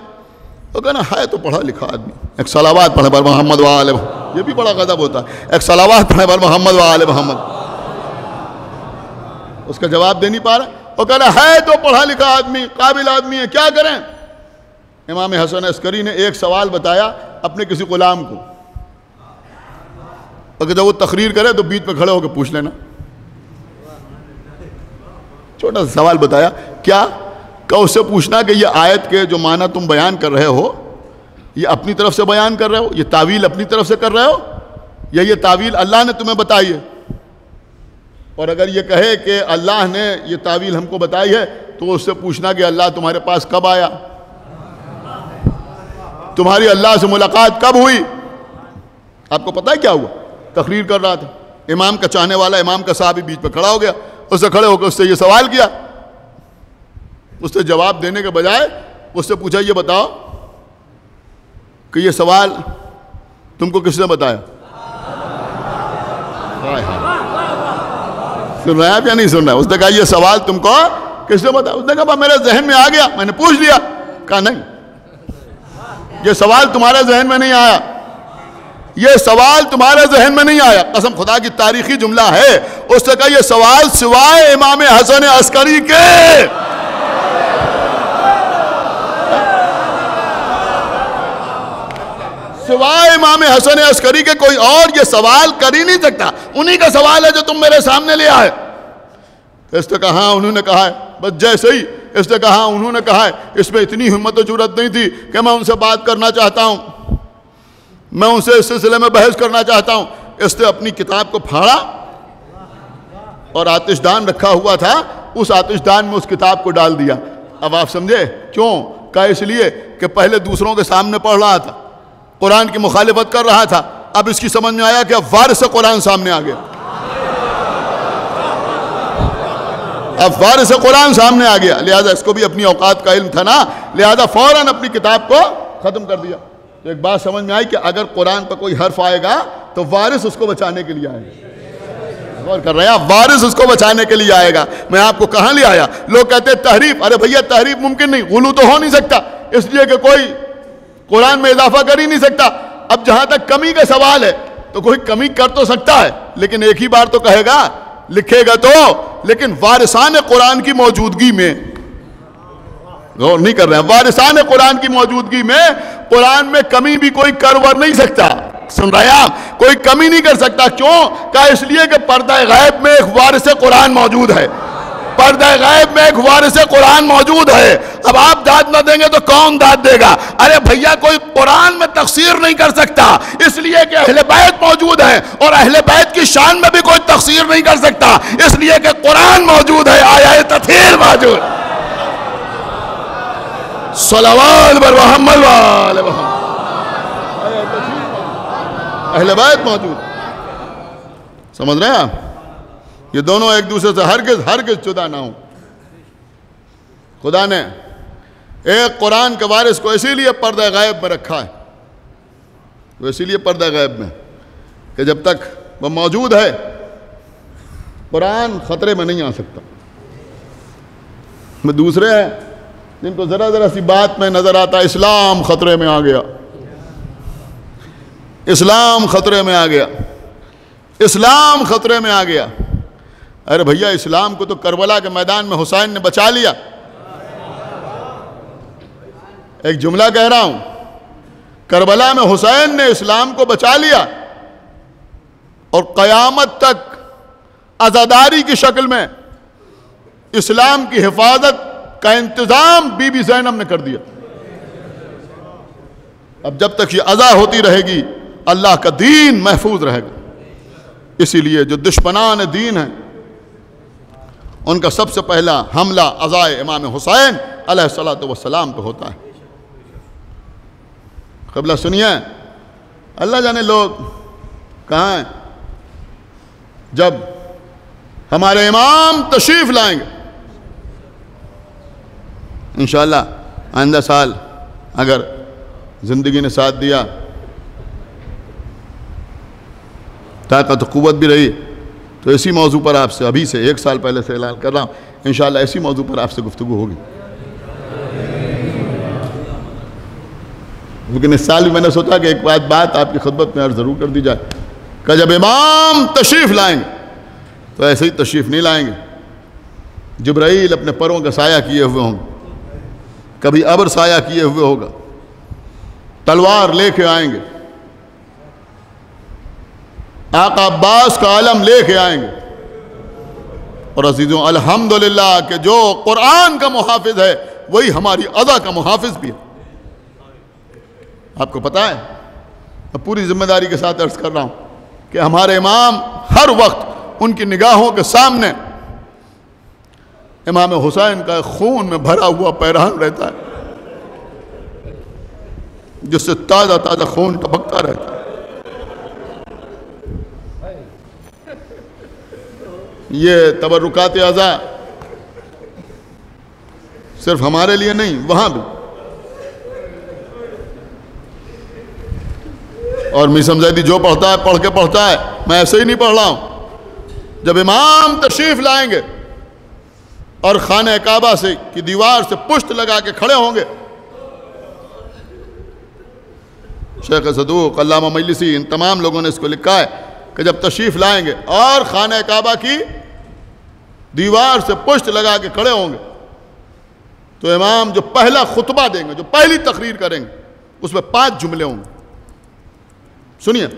तो कहना है तो पढ़ा लिखा आदमी, एक सलावात पढ़े पर मोहम्मद वाले, ये भी बड़ा गज़ब होता है, एक सलावात पढ़े पर मोहम्मद वाले मोहम्मद, उसका जवाब दे नहीं पा रहे, और कहना है तो पढ़ा लिखा आदमी, काबिल आदमी है, क्या करें। इमाम हसन अस्करी ने एक सवाल बताया अपने किसी गुलाम को, और जब वो तकरीर करे तो बीच में खड़े होकर पूछ लेना। छोटा सा सवाल बताया, क्या उससे पूछना कि ये आयत के जो माना तुम बयान कर रहे हो, ये अपनी तरफ से बयान कर रहे हो, ये तावील अपनी तरफ से कर रहे हो, या ये तावील अल्लाह ने तुम्हें बताई है। और अगर ये कहे कि अल्लाह ने ये तावील हमको बताई है, तो उससे पूछना कि अल्लाह तुम्हारे पास कब आया, तुम्हारी अल्लाह से मुलाकात कब हुई। आपको पता है क्या हुआ, तकरीर कर रहा था, इमाम का चाहने वाला, इमाम का साहब बीच में खड़ा हो गया, उससे खड़े होकर उससे ये सवाल किया, उससे जवाब देने के बजाय उससे पूछा, ये बताओ कि ये सवाल तुमको किसने बताया। सुन रहे हैं आप या नहीं सुन रहे हैं। उसने कहा ये सवाल तुमको किसने बताया। उसने कहा मेरे जहन में आ गया, मैंने पूछ लिया। कहा नहीं, ये सवाल तुम्हारे जहन में नहीं आया, ये सवाल तुम्हारे जहन में नहीं आया, कसम खुदा की तारीखी जुमला है। उसने कहा ये सवाल सिवाय इमाम हसन अस्करी के, सिवाय इमाम हसन अस्करी के कोई और ये सवाल कर ही नहीं सकता। उन्हीं का सवाल है जो तुम मेरे सामने ले आए। इसने कहा हाँ उन्होंने कहा है, बस जैसे ही इसने कहा हाँ उन्होंने कहा है, इसमें इतनी हिम्मत और जरूरत नहीं थी कि मैं उनसे बात करना चाहता हूं, मैं उनसे इस सिलसिले में बहस करना चाहता हूं। इसने अपनी किताब को फाड़ा और आतिशदान रखा हुआ था, उस आतिशदान में उस किताब को डाल दिया। अब आप समझे क्यों? कहा इसलिए कि पहले दूसरों के सामने पढ़ रहा था, कुरान की मुखालिफत कर रहा था, अब इसकी समझ में आया कि अब वारिस कुरान सामने आ गया, अब वारिस कुरान सामने आ गया, लिहाजा इसको भी अपनी औकात का इल्म था ना, लिहाजा फौरन अपनी किताब को खत्म कर दिया। तो एक बात समझ में आई कि अगर कुरान पर कोई हर्फ आएगा तो वारिस उसको बचाने के लिए आएगा। गौर कर रहे हैं, वारिस उसको बचाने के लिए आएगा। मैं आपको कहां ले आया, लोग कहते हैं तहरीफ, अरे भैया तहरीफ मुमकिन नहीं, गुलू तो हो नहीं सकता, इसलिए कि कोई कुरान में इजाफा कर ही नहीं सकता। अब जहां तक कमी का सवाल है तो कोई कमी कर तो सकता है, लेकिन एक ही बार तो कहेगा, लिखेगा तो, लेकिन वारिसान कुरान की मौजूदगी में, गौर नहीं कर रहे हैं, वारिसान कुरान की मौजूदगी में कुरान में कमी भी कोई करवर नहीं सकता। सुन रहे हैं आप, कोई कमी नहीं कर सकता। क्यों? कहा इसलिए कि पर्दा गैब में एक वारिस कुरान मौजूद है, पर्दा गैब में एक वारिस कुरान मौजूद है। अब आप दाद न देंगे तो कौन दाद देगा? अरे भैया कोई कुरान में तकसीर नहीं कर सकता, इसलिए कि अहले बैत मौजूद है, और अहले बैत की शान में भी कोई तकसीर नहीं कर सकता, इसलिए कि कुरान मौजूद है, आया तथीर मौजूद। सलावत बर मोहम्मद वाले मोहम्मद, अहले बैत मौजूद। समझ रहे हैं आप? ये दोनों एक दूसरे से हरगिज़ जुदा ना हो। खुदा ने एक कुरान के वारिस को इसीलिए पर्दा गैब में रखा है, वो इसीलिए पर्दा गैब में कि जब तक वह मौजूद है कुरान खतरे में नहीं आ सकता। में दूसरे हैं जिनको ज़रा सी बात में नज़र आता इस्लाम खतरे में आ गया, इस्लाम खतरे में आ गया, इस्लाम खतरे में आ गया। अरे भैया इस्लाम को तो करबला के मैदान में हुसैन ने बचा लिया। एक जुमला कह रहा हूं, करबला में हुसैन ने इस्लाम को बचा लिया, और क़यामत तक आज़ादारी की शक्ल में इस्लाम की हिफाजत का इंतजाम बीबी ज़ैनब ने कर दिया। अब जब तक ये अज़ा होती रहेगी अल्लाह का दीन महफूज रहेगा। इसीलिए जो दुश्मनान दीन है उनका सबसे पहला हमला अज़ाए इमाम हुसैन अलैहिस्सलातु वस्सलाम पे होता है। क़िबला सुनिए, अल्लाह जाने लोग कहाँ हैं। जब हमारे इमाम तशरीफ़ लाएंगे इंशाअल्लाह, आइंदा साल अगर ज़िंदगी ने साथ दिया ताकत क़ुव्वत भी रही। तो इसी मौजू पर आपसे अभी से 1 साल पहले से ऐलान कर रहा हूँ, इंशाअल्लाह इसी मौजू पर आपसे गुफ्तगू होगी। लेकिन इस साल भी मैंने सोचा कि एक बात आपकी खिदमत में अर्ज़ ज़रूर कर दी जाए कि जब इमाम तशरीफ़ लाएंगे तो ऐसे ही तशरीफ़ नहीं लाएंगे। जिब्राईल अपने परों का साया किए हुए होंगे, कभी अब्र साया किए हुए होगा, तलवार लेके आएंगे, आका अब्बास का आलम लेके आएंगे। और अज़ीज़ों अल्हम्दुलिल्लाह कि जो कुरान का मुहाफिज है वही हमारी अदा का मुहाफिज भी है। आपको पता है, मैं पूरी जिम्मेदारी के साथ अर्ज़ कर रहा हूँ कि हमारे इमाम हर वक्त उनकी निगाहों के सामने इमाम हुसैन का खून में भरा हुआ पैरहन रहता है, जिससे ताज़ा ताज़ा खून टपकता रहता है। ये तबरुकात अज़ा सिर्फ हमारे लिए नहीं, वहाँ भी। और मीसम ज़ैदी जो पढ़ता है पढ़ के पढ़ता है, मैं ऐसे ही नहीं पढ़ रहा हूँ। जब इमाम तशरीफ़ लाएंगे और खाने काबा से की दीवार से पुष्ट लगा के खड़े होंगे, शेख सदूक, अल्लामा मजलिसी, इन तमाम लोगों ने इसको लिखा है कि जब तशरीफ़ लाएंगे और खाने काबा की दीवार से पुष्ट लगा के खड़े होंगे तो इमाम जो पहला खुतबा देंगे, जो पहली तकरीर करेंगे, उसमें 5 जुमले होंगे। सुनिए,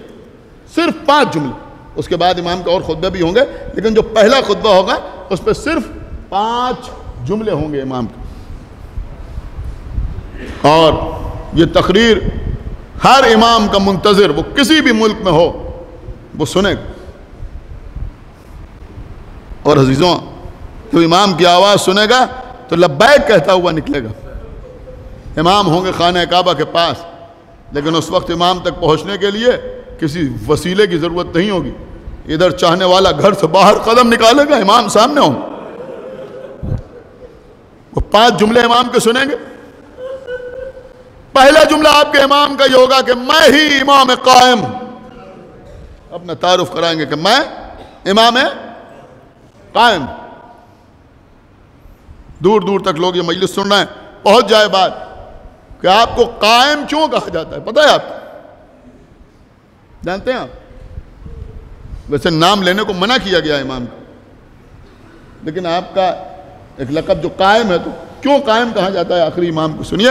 सिर्फ 5 जुमले। उसके बाद इमाम के और खुतबे भी होंगे, लेकिन जो पहला खुतबा होगा उस पर सिर्फ 5 जुमले होंगे इमाम के। और ये तकरीर हर इमाम का मुंतज़िर, वो किसी भी मुल्क में हो, वो सुनेगा। और अजीज़ों, तो इमाम की आवाज़ सुनेगा तो लब्बैक कहता हुआ निकलेगा। इमाम होंगे खाने काबा के पास, लेकिन उस वक्त इमाम तक पहुंचने के लिए किसी वसीले की ज़रूरत नहीं होगी। इधर चाहने वाला घर से बाहर कदम निकालेगा, इमाम सामने होंगे। वो 5 जुमले इमाम के सुनेंगे। पहला जुमला आपके इमाम का ये होगा कि मैं ही इमाम कायम। अपना तारुफ कराएंगे कि मैं इमाम कायम। दूर दूर तक लोग ये मजलिस सुन रहे हैं, पहुंच जाए बात कि आपको कायम क्यों कहा जाता है। पता है आपको? जानते हैं आप? वैसे नाम लेने को मना किया गया इमाम का, लेकिन आपका एक लक़ब जो कायम है, तो क्यों कायम कहा जाता है आखिरी इमाम को? सुनिए,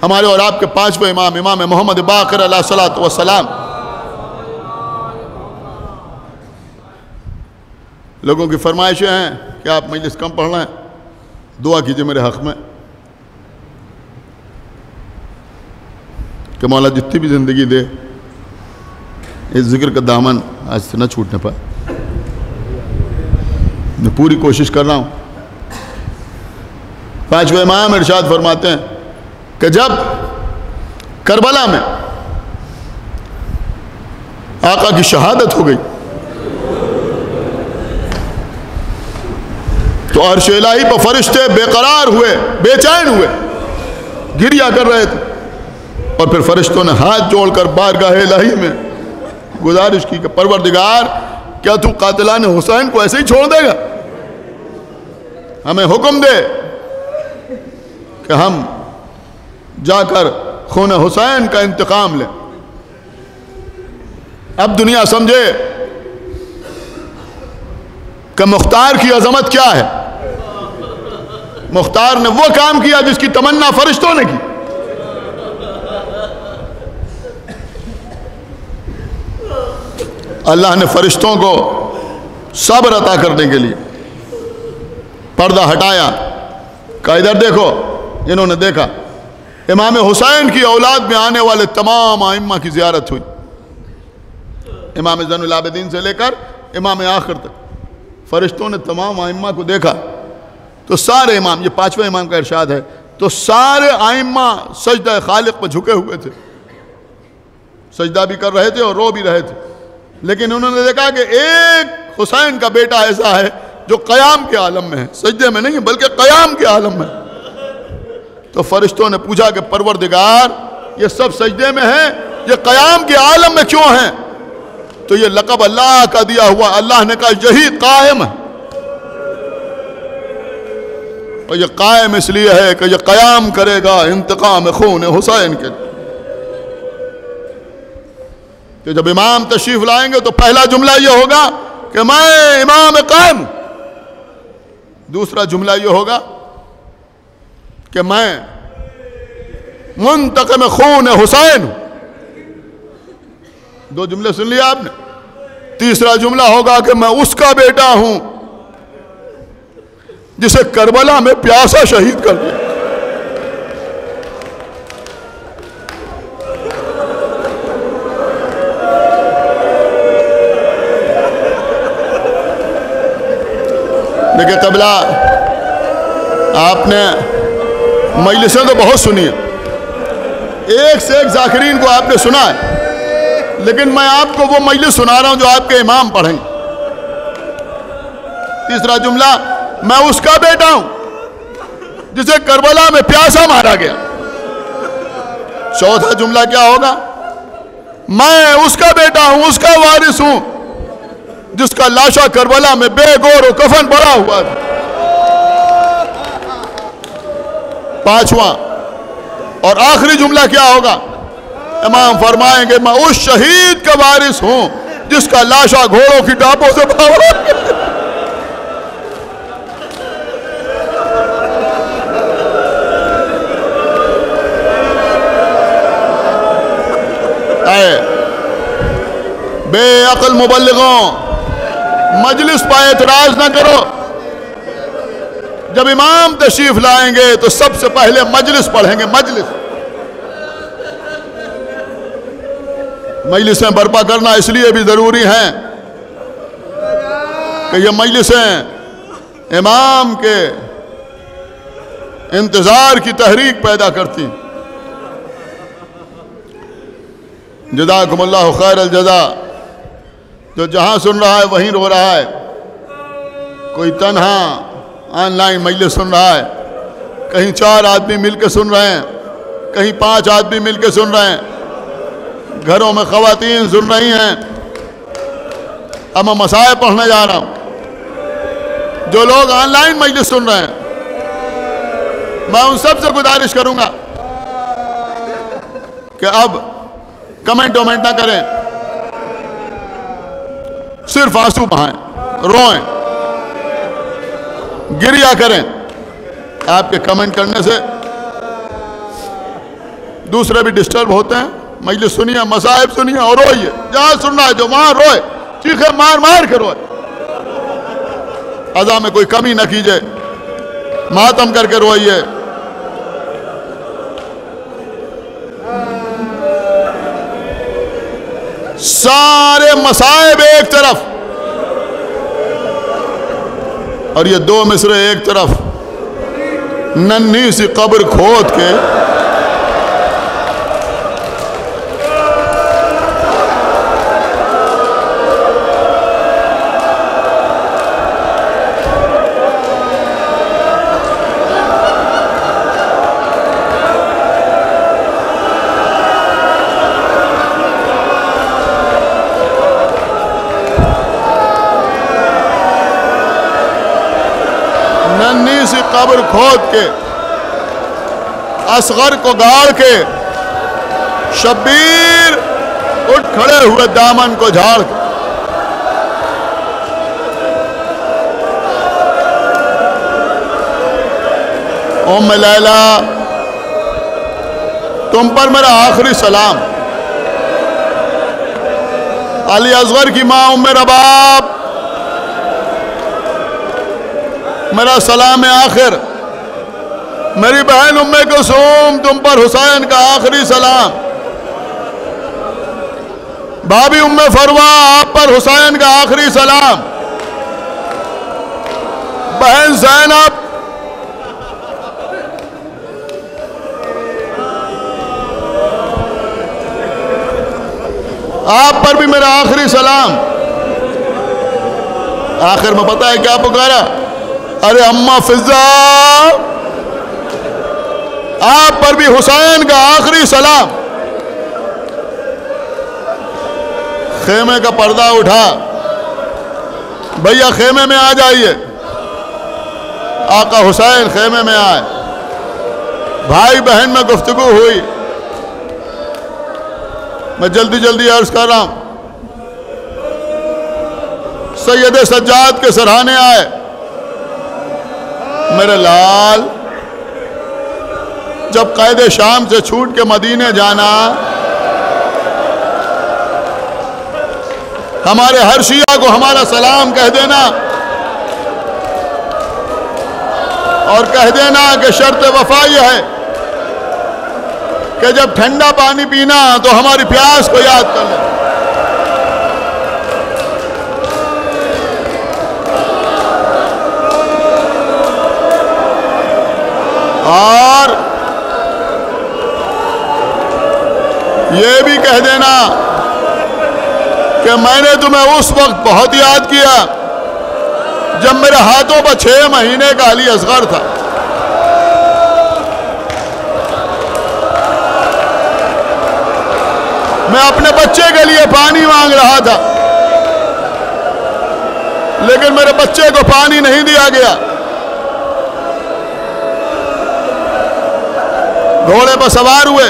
हमारे और आपके 5वें इमाम, इमाम मोहम्मद बाक़िर अलैहिस्सलातु वस्सलाम। लोगों की फरमाइशें हैं कि आप मजलिस कम पढ़ रहे हैं, दुआ कीजिए मेरे हक़ में कि मौला जितनी भी ज़िंदगी दे, इस जिक्र का दामन आज से न छूटने पाए। मैं पूरी कोशिश कर रहा हूँ। 5वें इमाम इरशाद फरमाते हैं कि जब करबला में आका की शहादत हो गई तो अर्श इलाही पर फरिश्ते बेकरार हुए, बेचैन हुए, गिरिया कर रहे थे। और फिर फरिश्तों ने हाथ जोड़कर बारगाह इलाही में गुजारिश की कि परवरदिगार, क्या तू कातिलान हुसैन को ऐसे ही छोड़ देगा? हमें हुक्म दे कि हम जाकर खून हुसैन का इंतकाम लें। अब दुनिया समझे कि मुख्तार की अजमत क्या है। मुख्तार ने वो काम किया जिसकी तमन्ना फरिश्तों ने की। अल्लाह ने फरिश्तों को सब्र अता करने के लिए पर्दा हटाया। का इधर देखो, इन्होंने देखा इमाम हुसैन की औलाद में आने वाले तमाम आइम्मा की ज़ियारत हुई। इमाम ज़ैनुल आबिदीन से लेकर इमाम आखिर तक फरिश्तों ने तमाम आइम्मा को देखा। तो सारे इमाम, ये 5वें इमाम का इरशाद है, तो सारे आइम्मा सजदा खालिक पर झुके हुए थे, सजदा भी कर रहे थे और रो भी रहे थे। लेकिन उन्होंने देखा कि एक हुसैन का बेटा ऐसा है जो क़याम के आलम में है, सजदे में नहीं बल्कि क़याम के आलम में। तो फरिश्तों ने पूछा कि परवरदिगार, ये सब सजदे में है, ये क़याम के आलम में क्यों हैं? तो ये लक़ब अल्लाह का दिया हुआ, अल्लाह ने कहा यही कायम है। और ये कायम इसलिए है कि ये क़याम करेगा इंतकाम खून हुसैन के। तो जब इमाम तशरीफ लाएंगे तो पहला जुमला ये होगा कि मैं इमाम कायम। दूसरा जुमला ये होगा कि मैं मुंतक़िम खून हुसैन हूं। दो जुमले सुन लिया आपने। तीसरा जुमला होगा कि मैं उसका बेटा हूं जिसे करबला में प्यासा शहीद कर दिया। देखिए कबला, आपने मजलिसें तो बहुत सुनी है, एक से एक जाकिरीन को आपने सुना है, लेकिन मैं आपको वो मजलिस सुना रहा हूं जो आपके इमाम पढ़ेंगे। तीसरा जुमला, मैं उसका बेटा हूं जिसे करबला में प्यासा मारा गया। चौथा जुमला क्या होगा? मैं उसका बेटा हूं, उसका वारिस हूं जिसका लाशा करबला में बेगौर और कफन पड़ा हुआ था। पांचवा और आखिरी जुमला क्या होगा? इमाम फरमाएंगे मैं उस शहीद का वारिस हूं जिसका लाशा घोड़ों की टापों से भरा। बेअक्ल मुबल्लिगों, मजलिस पर एतराज ना करो। जब इमाम तशरीफ लाएंगे तो सबसे पहले मजलिस पढ़ेंगे। मजलिसें बर्पा करना इसलिए भी जरूरी है कि ये मजलिसें इमाम के इंतजार की तहरीक पैदा करती। जज़ाकुमुल्लाहु खैरल जज़ा। जो जहां सुन रहा है वहीं रो रहा है। कोई तन्हा ऑनलाइन मजलिस सुन रहा है, कहीं 4 आदमी मिलकर सुन रहे हैं, कहीं 5 आदमी मिलकर सुन रहे हैं, घरों में ख़वातीन सुन रही हैं। अब मैं मसाइल पढ़ने जा रहा हूं। जो लोग ऑनलाइन मजलिस सुन रहे हैं, मैं उन सब से गुजारिश करूंगा कि अब कमेंट वमेंट ना करें, सिर्फ आंसू बहाएं, रोएं, गिरिया करें। आपके कमेंट करने से दूसरे भी डिस्टर्ब होते हैं। मजलिस सुनिए, मसाइब सुनिए और रोइए। जहां सुनना है जो वहां रोए, चीखे मार मार के रोए। अज़ा में कोई कमी न कीजिए, मातम करके रोइए। सारे मसाइब एक तरफ और ये 2 मिसरे एक तरफ, नन्ही सी कब्र खोद के कब्र खोद के असगर को गाड़ के शब्बीर उठ खड़े हुए दामन को झाड़ के उम्म लैला तुम पर मेरा आखिरी सलाम। अली असगर की माँ उम्मे रबाब मेरा सलाम आखिर। मेरी बहन उम्मे कुलसूम तुम पर हुसैन का आखिरी सलाम। भाभी उम्मे फरवा आप पर हुसैन का आखिरी सलाम। बहन ज़ैनब आप पर भी मेरा आखिरी सलाम। आखिर में पता है क्या पुकारा? अरे अम्मा फिजा आप पर भी हुसैन का आखिरी सलाम। खेमे का पर्दा उठा, भैया खेमे में आ जाइए। आका हुसैन खेमे में आए, भाई बहन में गुफ्तगू हुई। मैं जल्दी जल्दी अर्ज कर रहा हूं। सैयद सज्जाद के सराहने आए, मेरे लाल जब कैद शाम से छूट के मदीने जाना, हमारे हर शिया को हमारा सलाम कह देना और कह देना कि शर्त वफा यह है कि जब ठंडा पानी पीना तो हमारी प्यास को याद कर ले। और ये भी कह देना कि मैंने तुम्हें उस वक्त बहुत याद किया जब मेरे हाथों पर 6 महीने का अली असगर था। मैं अपने बच्चे के लिए पानी मांग रहा था, लेकिन मेरे बच्चे को पानी नहीं दिया गया। घोड़े पर सवार हुए,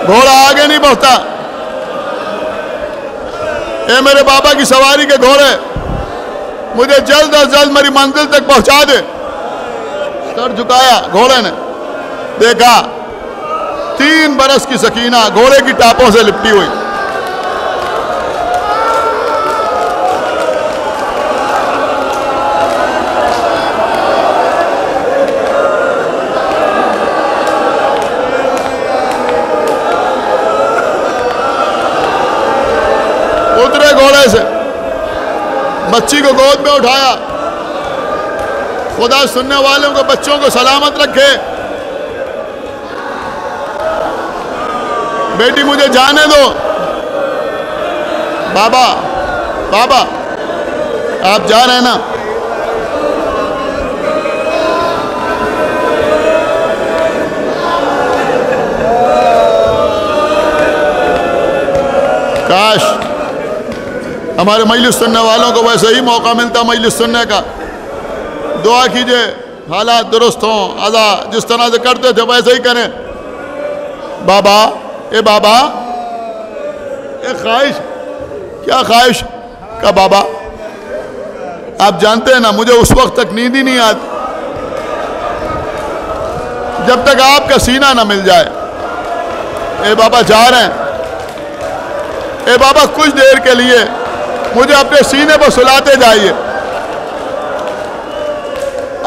घोड़ा आगे नहीं बढ़ता। ए मेरे बाबा की सवारी के घोड़े, मुझे जल्द अज जल्द मेरी मंजिल तक पहुंचा दे। सर झुकाया, घोड़े ने देखा 3 बरस की सकीना घोड़े की टापों से लिपटी हुई। उतरे घोड़े से, बच्ची को गोद में उठाया। खुदा सुनने वालों को बच्चों को सलामत रखे। बेटी मुझे जाने दो। बाबा बाबा आप जा रहे हैं ना? काश हमारे मजलिस सुनने वालों को वैसे ही मौका मिलता मजलिस सुनने का। दुआ कीजिए हालात दुरुस्त हों, अदा जिस तरह से करते थे वैसे ही करें। बाबा ए बाबा, ए ख्वाहिश, क्या ख्वाहिश का बाबा? आप जानते हैं ना मुझे उस वक्त तक नींद ही नहीं आती जब तक आपका सीना ना मिल जाए। ए बाबा जा रहे हैं, ए बाबा कुछ देर के लिए मुझे अपने सीने पर सुलाते जाइए।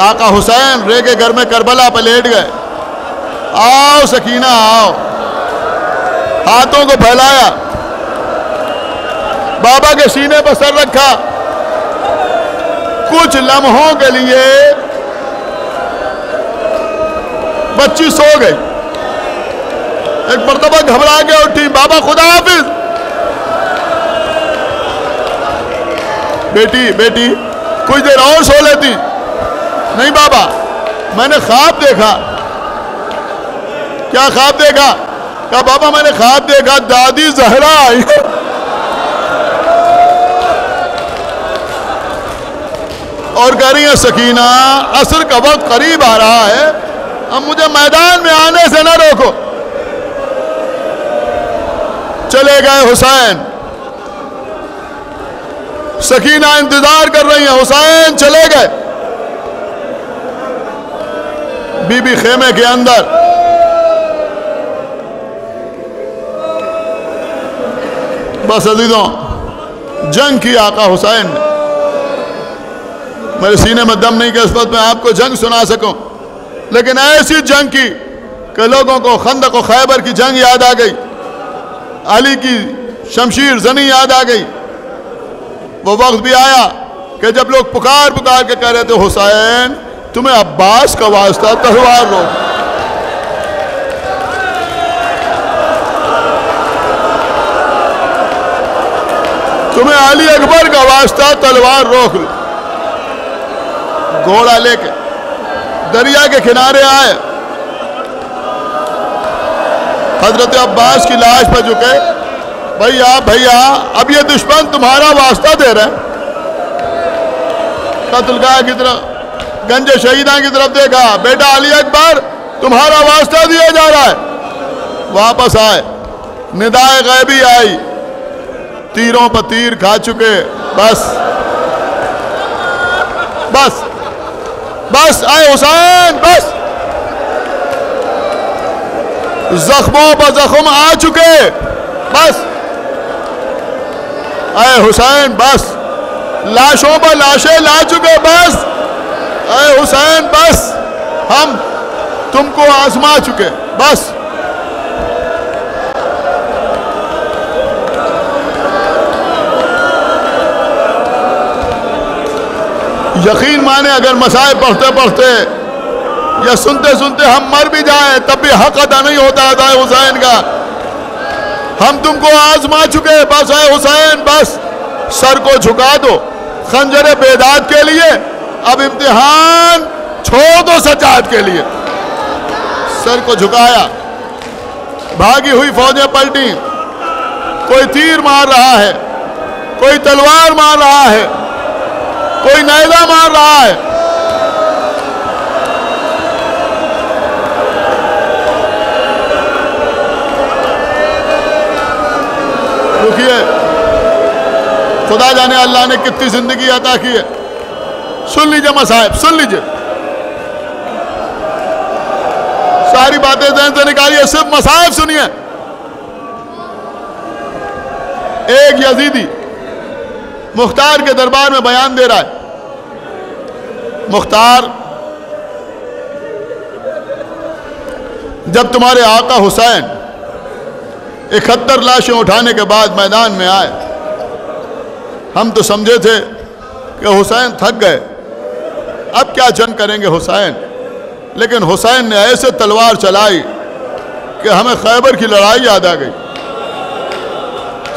आका हुसैन रे के घर में करबला पर लेट गए। आओ सकीना आओ, हाथों को फैलाया, बाबा के सीने पर सर रखा। कुछ लम्हों के लिए बच्ची सो गई। एक मर्तबा घबरा के उठी, बाबा खुदा हाफिज। बेटी बेटी कुछ देर और सो लेती। नहीं बाबा, मैंने ख्वाब देखा। क्या ख्वाब देखा? कहा बाबा मैंने ख्वाब देखा दादी जहरा आई और कह रही है सकीना असर का वक्त करीब आ रहा है, अब मुझे मैदान में आने से ना रोको। चले गए हुसैन, सकीना इंतजार कर रही है। हुसैन चले गए। बीबी खेमे के अंदर बस अजीजों जंग की आका हुसैन ने। मेरे सीने में दम नहीं कि इस वक्त मैं आपको जंग सुना सकूं, लेकिन ऐसी जंग की कि लोगों को खंदक और खैबर की जंग याद आ गई, अली की शमशीर जनी याद आ गई। वो वक्त भी आया कि जब लोग पुकार पुकार के कह रहे थे हुसैन तुम्हें अब्बास का वास्ता तलवार लो। तुम्हें अली अकबर का वास्ता तलवार रोक लो। घोड़ा लेके दरिया के किनारे आए, हजरत अब्बास की लाश पर झुके, भैया अब ये दुश्मन तुम्हारा वास्ता दे रहा है। कत्लगाह की तरफ, गंज शहीदा की तरफ देखा, बेटा अली अकबर तुम्हारा वास्ता दिया जा रहा है। वापस आए, निदाए गैबी आई, तीरों पर तीर खा चुके। बस बस बस आए हुसैन, बस जख्मों पर जख्म आ चुके। बस आए हुसैन, बस लाशों पर लाशें ला चुके। बस आए हुसैन, बस हम तुमको आजमा चुके। बस यकीन माने अगर मसाइब पढ़ते पढ़ते या सुनते सुनते हम मर भी जाएं तब भी हक अदा नहीं होता है हुसैन का। हम तुमको आजमा चुके। बस है हुसैन, बस सर को झुका दो खंजर बेदात के लिए। अब इम्तिहान छोड़ दो सजाद के लिए। सर को झुकाया, भागी हुई फौजें पलटी। कोई तीर मार रहा है, कोई तलवार मार रहा है, कोई नैजा मार रहा है। रुकिए, खुदा जाने अल्लाह ने कितनी जिंदगी अता की है। सुन लीजिए मसाइब, सुन लीजिए, सारी बातें ज़हन से निकालिए, सिर्फ मसाइब सुनिए। एक यजीदी मुख्तार के दरबार में बयान दे रहा है। मुख्तार, जब तुम्हारे आका हुसैन 71 लाशें उठाने के बाद मैदान में आए, हम तो समझे थे कि हुसैन थक गए, अब क्या जंग करेंगे हुसैन। लेकिन हुसैन ने ऐसे तलवार चलाई कि हमें खैबर की लड़ाई याद आ गई,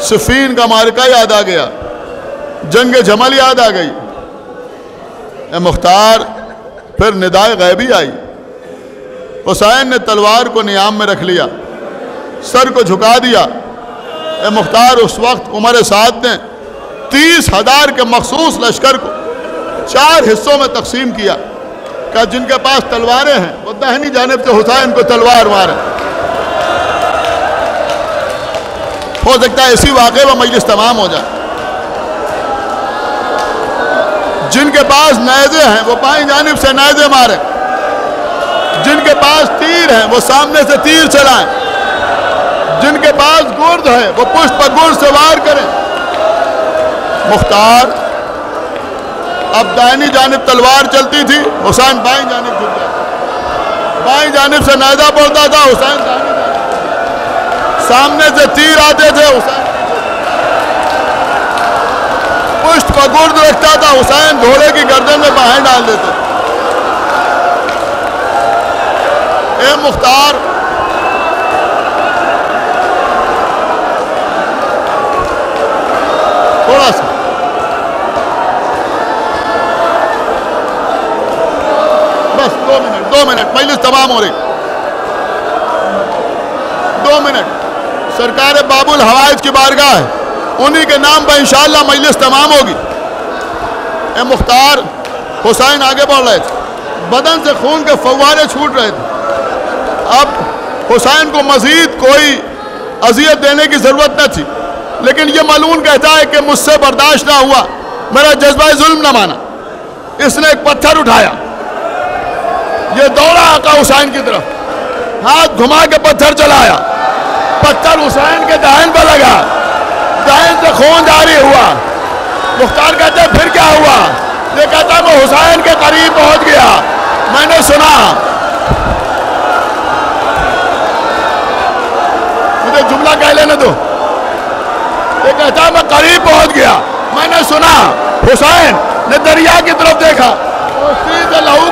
सिफीन का मार्का याद आ गया, जंग जमल याद आ गई। ए मुख्तार, फिर निदाए गैबी आई। हुसैन ने तलवार को नियाम में रख लिया, सर को झुका दिया। ए मुख्तार, उस वक्त उमर साद ने 30,000 के मखसूस लश्कर को 4 हिस्सों में तकसीम किया। क्या जिनके पास तलवारें हैं वो दाहिनी जानिब से हुसैन को तलवार मारे। हो सकता है इसी वाक़े में मजलिस तमाम हो जाए। जिनके पास नेज़े हैं वो बाईं जानिब से नेज़े मारे, जिनके पास तीर हैं वो सामने से तीर चलाएं, जिनके पास गुर्द है वो पुष्ट पर गुर्द से वार करें। मुख्तार, अब दाहिनी जानिब तलवार चलती थी, हुसैन बाईं जानिब झुक गया। बाईं जानिब से नेज़ा पड़ता था, हुसैन दाहिनी जानिब। सामने से तीर आते थे, हुसैन पुष्ट पर गुर्द रखता था, हुसैन घोड़े की गर्दन में बाहें डाल देते। ए मुख्तार, थोड़ा सा बस 2 मिनट मजलिस तमाम हो रही। 2 मिनट सरकार बाबुल हवाइज की बारगाह है, उन्हीं के नाम पर इंशाअल्लाह मजलिस तमाम होगी। ए मुख्तार, हुसैन आगे बढ़ रहे थे, बदन से खून के फव्वारे छूट रहे थे। अब हुसैन को मजीद कोई अजियत देने की जरूरत न थी, लेकिन ये मलून कहता है कि मुझसे बर्दाश्त ना हुआ, मेरा जज्बा जुल्म न माना। इसने एक पत्थर उठाया, ये दौड़ा आका हुसैन की तरफ, हाथ घुमा के पत्थर चलाया। पत्थर हुसैन के दाहिन पर लगा, दाहिन से खून जारी हुआ। मुख्तार कहते फिर क्या हुआ? ये कहता मैं हुसैन के करीब पहुंच गया, मैंने सुना। मुझे जुमला कह लेने दो। ये कहता मैं करीब पहुंच गया, मैंने सुना हुसैन ने दरिया की तरफ देखा और सीधे लहू